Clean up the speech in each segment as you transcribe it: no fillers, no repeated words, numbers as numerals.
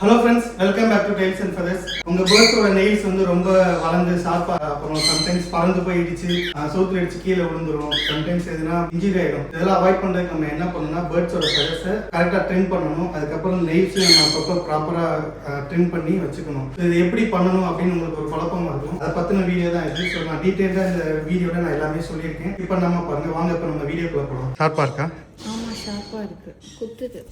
Hello friends, welcome back to tails and feathers. உங்க பேர்ட்ஸோட nails வந்து ரொம்ப வளர்ந்து ஷார்ப்பா, அப்புறம் சம்டைம்ஸ் பறந்து போய் இடிச்சு சவுத்துல அடிச்சு கீழே விழுந்துரும். சம்டைம்ஸ் எதுனா இன்ஜுரி ஆயிடும். இதெல்லாம் அவாய்ட் பண்றதுக்கு நம்ம என்ன பண்ணணும்னா பேர்ட்ஸோட ஃபெதர்ஸை கரெக்டாக ட்ரிம் பண்ணணும். அதுக்கப்புறம் நெயில்ஸையும் நம்ம அப்பப்போ ப்ராப்பரா ட்ரிம் பண்ணி வச்சுக்கணும். இது எப்படி பண்ணணும் அப்படின்னு உங்களுக்கு ஒரு குழப்பமா இருக்கும். அதை பத்தின வீடியோ தான் இது. ஸோ நான் டீட்டெயிலாக இந்த வீடியோட நான் எல்லாமே சொல்லியிருக்கேன். இப்போ நம்ம பாருங்க, வாங்க இப்போ நம்ம வீடியோக்குள்ள போகலாம். ஷார்ப்பா இருக்கா? ஆமா, ஷார்ப்பா இருக்கு, குத்துது.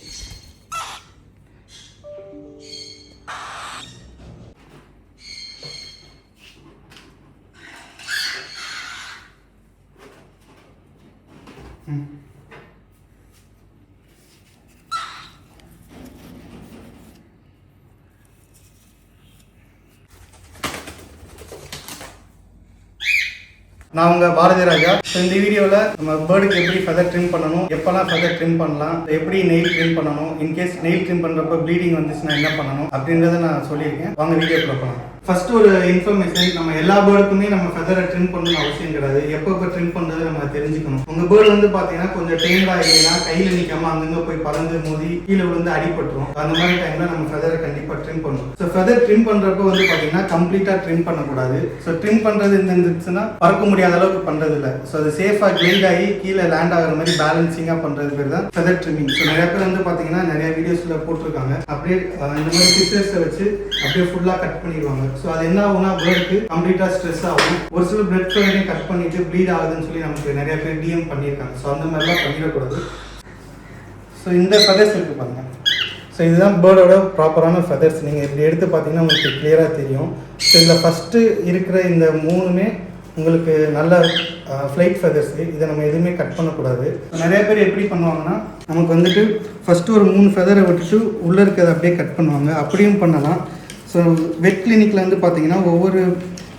நான் உங்க பாரதி ராஜா. இந்த வீடியோவில் நம்ம பேர்டுக்கு எப்படி ஃபெதர் ட்ரிம் பண்ணணும், எப்பெல்லாம் ஃபெதர் ட்ரிம் பண்ணலாம், எப்படி நெயில் ட்ரிம் பண்ணணும், இன்கேஸ் நெயில் ட்ரிம் பண்ணுறப்ப ப்ளீடிங் வந்துச்சுன்னா என்ன பண்ணணும் அப்படின்றத நான் சொல்லியிருக்கேன். வாங்க வீடியோக்குள்ள போகலாம். ஃபர்ஸ்ட் ஒரு இன்ஃபர்மேஷன், நம்ம எல்லா பேர்டுக்குமே நம்ம ஃபெதரை ட்ரிம் பண்ணணும் அவசியம் கிடையாது. எப்போ ட்ரிம் பண்ணுறது நம்ம தெரிஞ்சுக்கணும். உங்க பேர்டு வந்து பார்த்தீங்கன்னா கொஞ்சம் டேண்டா இல்லைன்னா கையில் நிற்காம அங்கங்கே போய் பறந்து மோதி கீழே விழுந்து அடிபட்டுரும். அந்த மாதிரி டைம்ல நம்ம ஃபெதரை கண்டிப்பாக ட்ரிம் பண்ணணும். ஸோ ஃபெதர் ட்ரிம் பண்ணுறப்போ வந்து பார்த்தீங்கன்னா கம்ப்ளீட்டாக ட்ரிம் பண்ணக்கூடாது. ஸோ ட்ரிம் பண்ணுறது இருந்துச்சுன்னா பறக்க முடியாத அளவுக்கு பண்ணுறது இல்லை. ஸோ அது சேஃபாக கிளைட் ஆகி கீழே லேண்ட் ஆகிற மாதிரி பேலன்சிங்காக பண்ணுறது பேர் தான் ஃபெதர் ட்ரிம்மிங். ஸோ நிறைய பேர் வந்து பார்த்தீங்கன்னா நிறைய வீடியோஸில் போட்டிருக்காங்க, அப்படியே இந்த மாதிரி சிசர்ஸை வச்சு அப்படியே ஃபுல்லாக கட் பண்ணிடுவாங்க. ஸோ அது என்ன ஆகும்னா பேர்டுக்கு கம்ப்ளீட்டாக ஸ்ட்ரெஸ் ஆகும். ஒரு சில பிளட் ஃப்ளோரையும் கட் பண்ணிட்டு ப்ளீட் ஆகுதுன்னு சொல்லி நமக்கு நிறைய பேர் டிஎம் பண்ணியிருக்காங்க. ஸோ அந்த மாதிரிலாம் பண்ணிடக்கூடாது. ஸோ இந்த ஃபெதர்ஸ் இருக்கு பாருங்க. ஸோ இதுதான் பேர்டோட ப்ராப்பரான ஃபெதர்ஸ். நீங்கள் இப்படி எடுத்து பார்த்தீங்கன்னா உங்களுக்கு கிளியராக தெரியும். ஸோ இதில் ஃபஸ்ட்டு இருக்கிற இந்த மூணுமே உங்களுக்கு நல்ல ஃப்ளைட் ஃபெதர்ஸு. இதை நம்ம எதுவுமே கட் பண்ணக்கூடாது. நிறைய பேர் எப்படி பண்ணுவாங்கன்னா நமக்கு வந்துட்டு ஃபஸ்ட்டு ஒரு 3 ஃபெதரை விட்டுட்டு உள்ளே இருக்கிறத அப்படியே கட் பண்ணுவாங்க. அப்படியும் பண்ணலாம். ஸோ வெட் கிளினிக்கில் வந்து பார்த்தீங்கன்னா ஒவ்வொரு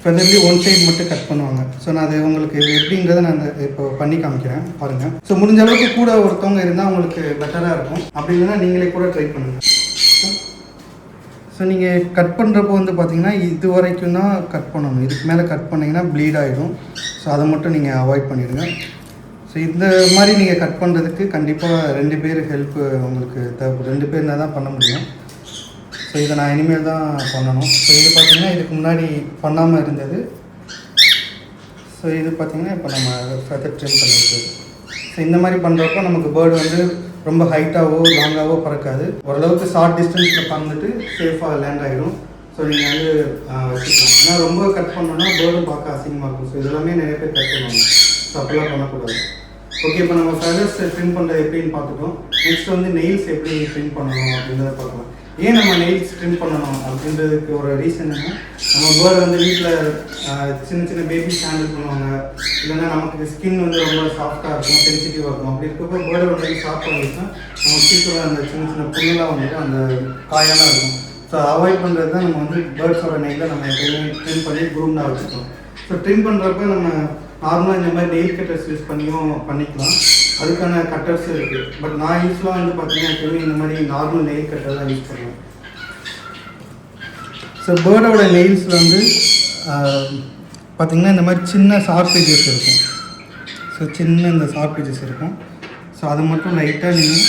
ஃபெதர்லேயும் ஒன் சைடு மட்டும் கட் பண்ணுவாங்க. ஸோ நான் அது உங்களுக்கு எப்படிங்கிறத நான் இப்போ பண்ணி காமிக்கிறேன் பாருங்கள். ஸோ முடிஞ்ச அளவுக்கு கூட ஒருத்தவங்க இருந்தால் உங்களுக்கு பெட்டராக இருக்கும். அப்படி இல்லைன்னா நீங்களே கூட ட்ரை பண்ணுங்கள். ஸோ நீங்கள் கட் பண்ணுறப்போ வந்து பார்த்தீங்கன்னா இது வரைக்கும் தான் கட் பண்ணணும். இதுக்கு மேலே கட் பண்ணிங்கன்னா ப்ளீட் ஆகிடும். ஸோ அதை மட்டும் நீங்கள் அவாய்ட் பண்ணிடுங்க. ஸோ இந்த மாதிரி நீங்கள் கட் பண்ணுறதுக்கு கண்டிப்பாக 2 பேர் ஹெல்ப் உங்களுக்கு தேவைப்படும். 2 பேர் இருந்தால் தான் பண்ண முடியும். ஸோ இதை நான் இனிமேல் தான் பண்ணணும். ஸோ இது பார்த்திங்கன்னா இதுக்கு முன்னாடி பண்ணாமல் இருந்தது. ஸோ இது பார்த்திங்கன்னா இப்போ நம்ம ஃபெதர் ட்ரிம் பண்ணிட்டு. ஸோ இந்த மாதிரி பண்ணுறப்போ நமக்கு பேர்டு வந்து ரொம்ப ஹைட்டாகவோ லாங்காகவோ பறக்காது. ஓரளவுக்கு ஷார்ட் டிஸ்டன்ஸில் பறந்துட்டு சேஃபாக லேண்ட் ஆகிடும். ஸோ நீங்கள் வந்து வச்சுக்கலாம். ஏன்னா ரொம்ப கட் பண்ணோன்னா பேர்டும் பார்க்க அசிங்கமாக இருக்கும். ஸோ இதெல்லாமே நிறைய பேர் கட் பண்ணுவாங்க. ஸோ அப்படிலாம் பண்ணக்கூடாது. ஓகே, இப்போ நம்ம ஃபெதர்ஸ் ட்ரிம் பண்ணுறது எப்படின்னு பார்த்துட்டோம். நெக்ஸ்ட் வந்து நெயில்ஸ் எப்படி ட்ரிம் பண்ணணும் அப்படின்றத பார்க்கலாம். ஏன் நம்ம நெயில்ஸ் ட்ரிம் பண்ணணும் அப்படின்றதுக்கு ஒரு ரீசன் என்ன, நம்ம பேர்டு வந்து வீட்டில் சின்ன சின்ன பேபிஸ் ஹேண்டில் பண்ணுவாங்க. இல்லைன்னா நமக்கு ஸ்கின் வந்து ரொம்ப சாஃப்டாக இருக்கும், சென்சிட்டிவாக இருக்கும். அப்படி இருக்கப்போ பேர்டோட நெயில் சாஃப்ட் வந்துச்சுன்னா நம்ம சீக்கிரம் அந்த சின்ன சின்ன புண்ணெல்லாம் வந்துட்டு அந்த காயெல்லாம் இருக்கும். ஸோ அவாய்ட் பண்ணுறது தான் நம்ம வந்து பேர்ட்ஸோட நெயிலை நம்ம எப்பயுமே ட்ரிம் பண்ணி குரூம்டாக வச்சுக்கணும். ஸோ ட்ரிம் பண்ணுறப்ப நம்ம நார்மலாக இந்த மாதிரி நெயில் கட்டர்ஸ் யூஸ் பண்ணியும் பண்ணிக்கலாம். அதுக்கான கட்டர்ஸ் இருக்குது. பட் நான் யூஸ்லாம் வந்து பார்த்தீங்கன்னா எப்பவுமே இந்த மாதிரி நார்மல் நெயில் கட்டர் தான் யூஸ் பண்ணுவேன். ஸோ பேர்டோட நெயில்ஸில் வந்து பார்த்திங்கன்னா இந்த மாதிரி சின்ன ஷார்ப் எட்ஜஸ் இருக்கும். ஸோ சின்ன இந்த ஷார்ப் எட்ஜஸ் இருக்கும். ஸோ அதை மட்டும் லைட்டாக நீங்கள்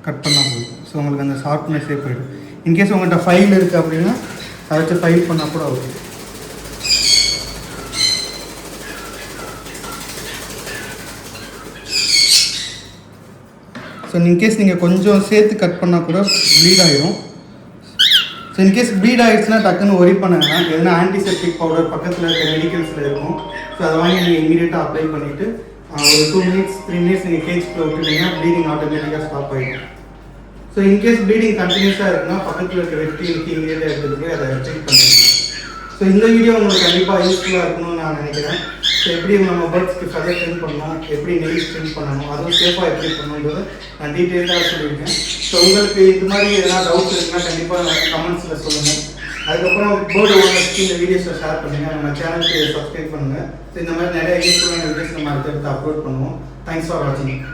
கட் பண்ணால் போதும். ஸோ உங்களுக்கு அந்த ஷார்ப்னஸே போயிடும். இன்கேஸ் உங்கள்கிட்ட ஃபைல் இருக்குது அப்படின்னா அதை வச்சு ஃபைல் பண்ணால் கூட ஓகே. ஸோ இன்கேஸ் நீங்கள் கொஞ்சம் சேர்த்து கட் பண்ணால் கூட ப்ளீட் ஆகிடும். ஸோ இன்கேஸ் ப்ளீட் ஆகிடுச்சுன்னா டக்குன்னு ஒரி பண்ண வேணாம். எதுனா ஆன்டிசெப்டிக் பவுடர் பக்கத்தில் இருக்க மெடிக்கல்ஸில் இருக்கும். ஸோ அதை வாங்கி நீங்கள் இமீடியட்டாக அப்ளை பண்ணிவிட்டு ஒரு 2 மினிட்ஸ் 3 மினிட்ஸ் நீங்கள் கேஜ்க்குள்ளே விட்டுட்டீங்கன்னா ப்ளீடிங் ஆட்டோமேட்டிக்காக ஸ்டாப் ஆகிடும். ஸோ இன்கேஸ் ப்ளீடிங் கண்டினியூஸாக இருக்குன்னா பக்கத்தில் இருக்க வெட் கிளினிக் இமீடியட்டாக எடுத்துகிட்டு அதை செக் பண்ணிடுங்க. ஸோ இந்த வீடியோ உங்களுக்கு கண்டிப்பாக யூஸ்ஃபுல்லாக இருக்கணும்னு நான் நினைக்கிறேன். ஸோ எப்படி நம்ம பேர்ட்ஸ்க்கு ஃபெதர் ட்ரிம் பண்ணணும், எப்படி நெயில்ஸ் ட்ரிம் பண்ணணும், அதுவும் சேஃபாக எப்படி பண்ணணுன்றது நான் டீட்டெயிலாக சொல்லியிருக்கேன். ஸோ உங்களுக்கு இது மாதிரி எதனா டவுட்ஸ் இருக்குன்னா கண்டிப்பாக கமெண்ட்ஸில் சொல்லுங்கள். அதுக்கப்புறம் பேர்டு ஓனர்ஸ்க்கு இந்த வீடியோஸை ஷேர் பண்ணுங்கள். நம்ம சேனலுக்கு சப்ஸ்கிரைப் பண்ணுங்கள். ஸோ இந்த மாதிரி நிறைய யூஸ்ஃபுல்லான வீடியோஸ் நம்ம அடுத்தடுத்து அப்லோட் பண்ணுவோம். தேங்க்ஸ் ஃபார் வாட்சிங்.